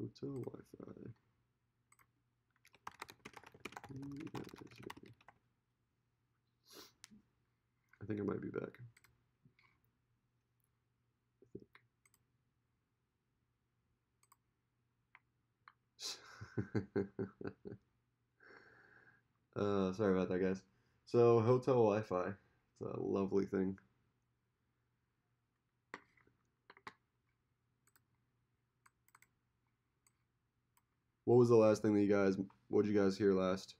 Hotel Wi-Fi. I think I might be back. Sorry about that, guys. So, hotel Wi-Fi. It's a lovely thing. What was the last thing that what did you guys hear last?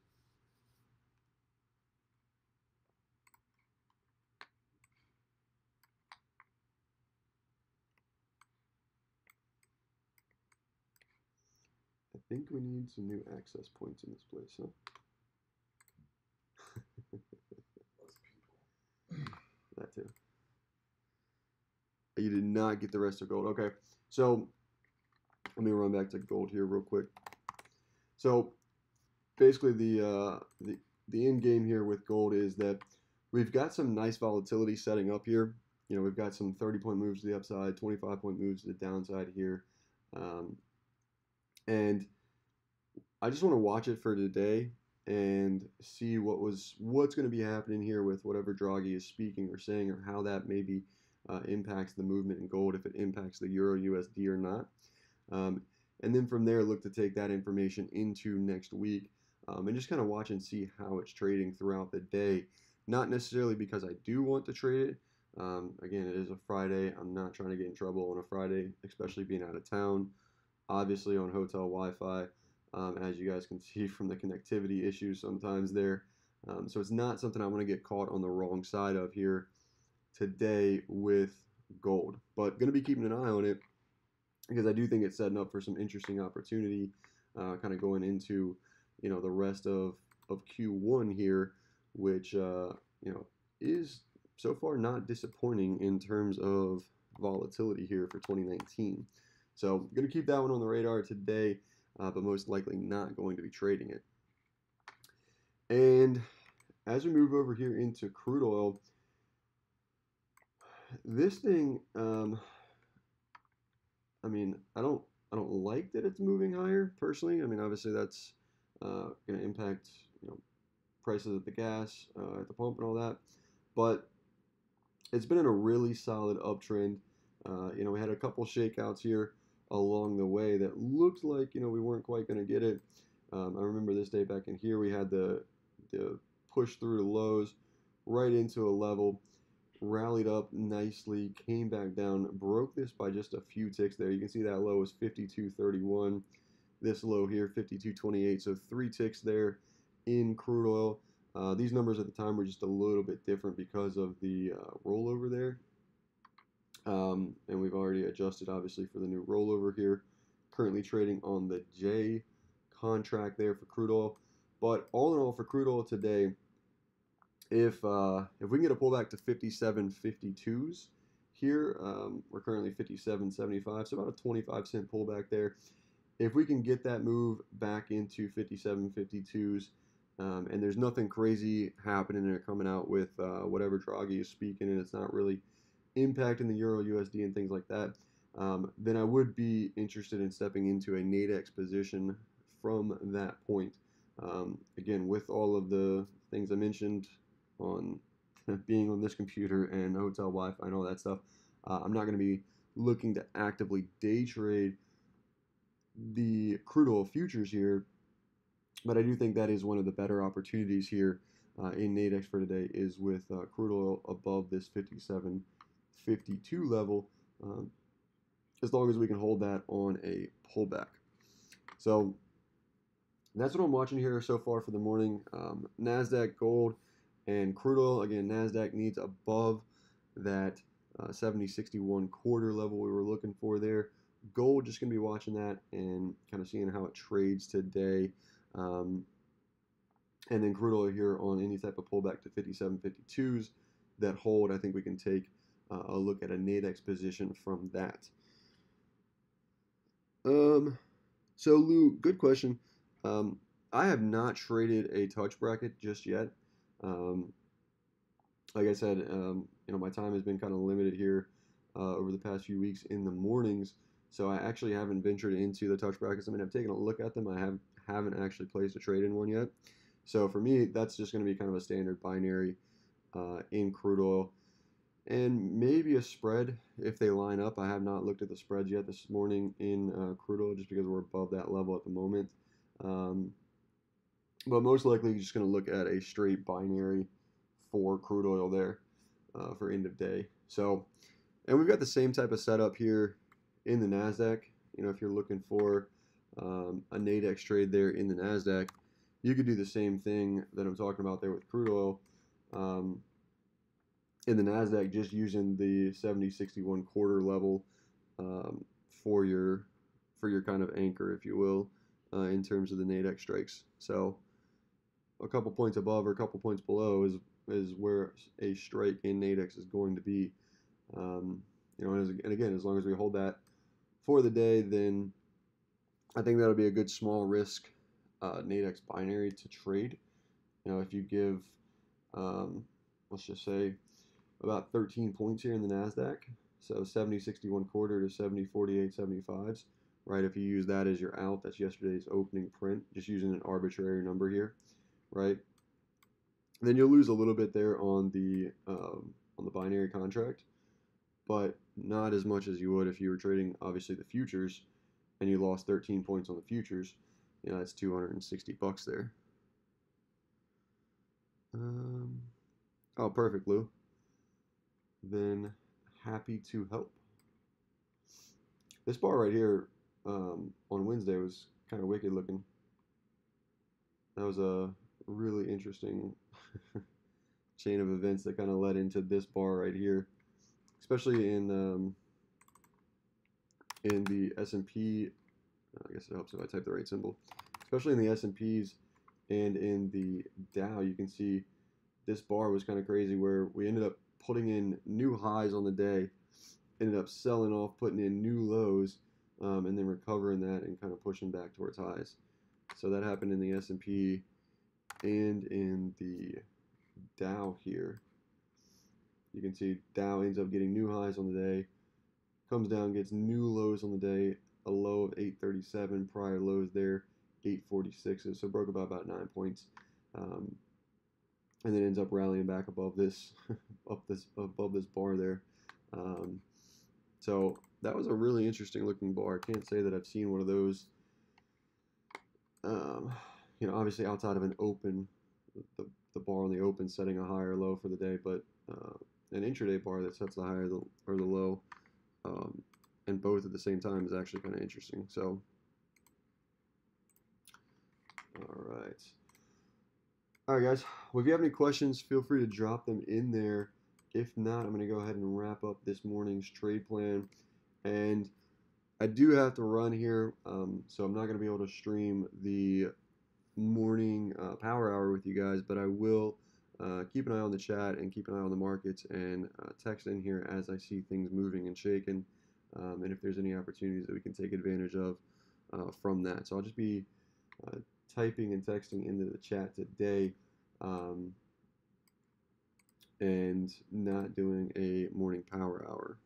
I think we need some new access points in this place, huh? That too. You did not get the rest of gold. Okay, so let me run back to gold here real quick. So basically, the end game here with gold is that we've got some nice volatility setting up here. You know, we've got some 30-point moves to the upside, 25-point moves to the downside here, and I just want to watch it for today and see what's going to be happening here with whatever Draghi is speaking or saying, or how that maybe impacts the movement in gold, if it impacts the Euro USD or not. And then from there, look to take that information into next week and just kind of watch and see how it's trading throughout the day. Not necessarily because I do want to trade it. Again, it is a Friday. I'm not trying to get in trouble on a Friday, especially being out of town. Obviously on hotel Wi-Fi, as you guys can see from the connectivity issues sometimes there. So it's not something I want to get caught on the wrong side of here today with gold. But going to be keeping an eye on it because I do think it's setting up for some interesting opportunity kind of going into, you know, the rest of Q1 here, which, you know, is so far not disappointing in terms of volatility here for 2019. So I'm going to keep that one on the radar today, but most likely not going to be trading it. And as we move over here into crude oil, this thing, I mean, I don't like that it's moving higher personally. I mean, obviously that's going to impact, you know, prices at the gas at the pump and all that, but it's been in a really solid uptrend. You know, we had a couple shakeouts here along the way that looked like, you know, we weren't quite going to get it. I remember this day back in here, we had the push through the lows right into a level, rallied up nicely, came back down, broke this by just a few ticks there. You can see that low was 52.31. This low here, 52.28. So 3 ticks there in crude oil. These numbers at the time were just a little bit different because of the rollover there. And we've already adjusted, obviously, for the new rollover here. Currently trading on the J contract there for crude oil. But all in all, for crude oil today, if we can get a pullback to 57.52s here, we're currently 57.75, so about a 25-cent pullback there. If we can get that move back into 57.52s, and there's nothing crazy happening or coming out with whatever Draghi is speaking, and it's not really impacting the Euro USD and things like that, then I would be interested in stepping into a Nadex position from that point. Again, with all of the things I mentioned on being on this computer and hotel Wi-Fi and all that stuff, I'm not going to be looking to actively day trade the crude oil futures here, but I do think that is one of the better opportunities here in Nadex for today is with crude oil above this 57.52 level, as long as we can hold that on a pullback. So that's what I'm watching here so far for the morning. NASDAQ, gold, and crude oil. Again, NASDAQ needs above that 70.61 quarter level we were looking for there. Gold, just going to be watching that and kind of seeing how it trades today. And then crude oil here on any type of pullback to 57.52s that hold. I think we can take a look at a Nadex position from that. So Lou, good question. I have not traded a touch bracket just yet. Like I said, you know, my time has been kind of limited here over the past few weeks in the mornings. So I actually haven't ventured into the touch brackets. I mean, I've taken a look at them. I haven't actually placed a trade in one yet. So for me, that's just going to be kind of a standard binary in crude oil, and maybe a spread if they line up. I have not looked at the spreads yet this morning in crude oil, just because we're above that level at the moment. But most likely, you're just going to look at a straight binary for crude oil there for end of day. So, and we've got the same type of setup here in the Nasdaq. You know, if you're looking for a Nadex trade there in the Nasdaq, you could do the same thing that I'm talking about there with crude oil in the Nasdaq, just using the 70-61 quarter level for your kind of anchor, if you will, in terms of the Nadex strikes. So a couple points above or a couple points below is where a strike in Nadex is going to be. You know, and again, as long as we hold that for the day, then I think that'll be a good small risk Nadex binary to trade. You know, if you give, let's just say, about 13 points here in the Nasdaq, so 70-61 quarter to 70-48 75s, right? If you use that as your out, that's yesterday's opening print, just using an arbitrary number here, right? Then you'll lose a little bit there on the binary contract, but not as much as you would if you were trading obviously the futures and you lost 13 points on the futures. You know, that's $260 there. Oh, perfect, Lou. Then happy to help. This bar right here on Wednesday was kind of wicked looking. That was a really interesting chain of events that kind of led into this bar right here, especially in the S&P. I guess it helps if I type the right symbol. Especially in the S&Ps and in the Dow, you can see this bar was kind of crazy where we ended up putting in new highs on the day, ended up selling off, putting in new lows, and then recovering that and kind of pushing back towards highs. So that happened in the S&P and in the Dow here. You can see Dow ends up getting new highs on the day, comes down, gets new lows on the day, a low of 837, prior lows there, 846, so broke about 9 points, and then ends up rallying back above this, above this bar there. So that was a really interesting looking bar. I can't say that I've seen one of those. You know, obviously outside of an open, the bar on the open setting a high or low for the day, but an intraday bar that sets the high or the low, and both at the same time is actually kind of interesting. So, all right, guys. Well, if you have any questions, feel free to drop them in there. If not, I'm going to go ahead and wrap up this morning's trade plan. And I do have to run here, so I'm not going to be able to stream the morning power hour with you guys, but I will keep an eye on the chat and keep an eye on the markets and text in here as I see things moving and shaking, and if there's any opportunities that we can take advantage of from that. So I'll just be typing and texting into the chat today, and not doing a morning power hour.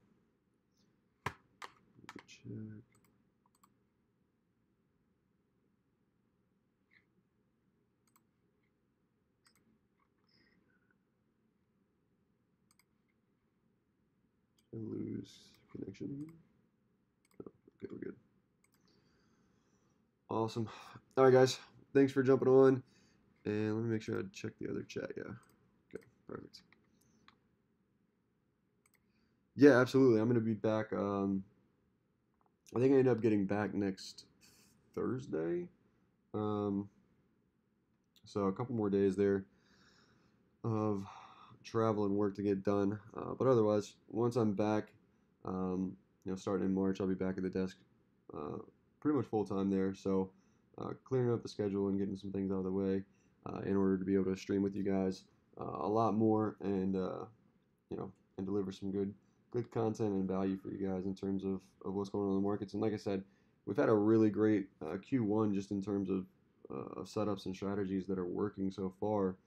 Check. I lose connection. Oh, okay, we're good. Awesome. All right, guys. Thanks for jumping on. And let me make sure I check the other chat. Yeah. Okay, perfect. Yeah, absolutely. I'm going to be back. I think I end up getting back next Thursday. So a couple more days there of travel and work to get done. But otherwise, once I'm back, you know, starting in March, I'll be back at the desk pretty much full time there. So clearing up the schedule and getting some things out of the way in order to be able to stream with you guys a lot more, and you know, and deliver some good content and value for you guys in terms of what's going on in the markets. And like I said, we've had a really great Q1 just in terms of setups and strategies that are working so far.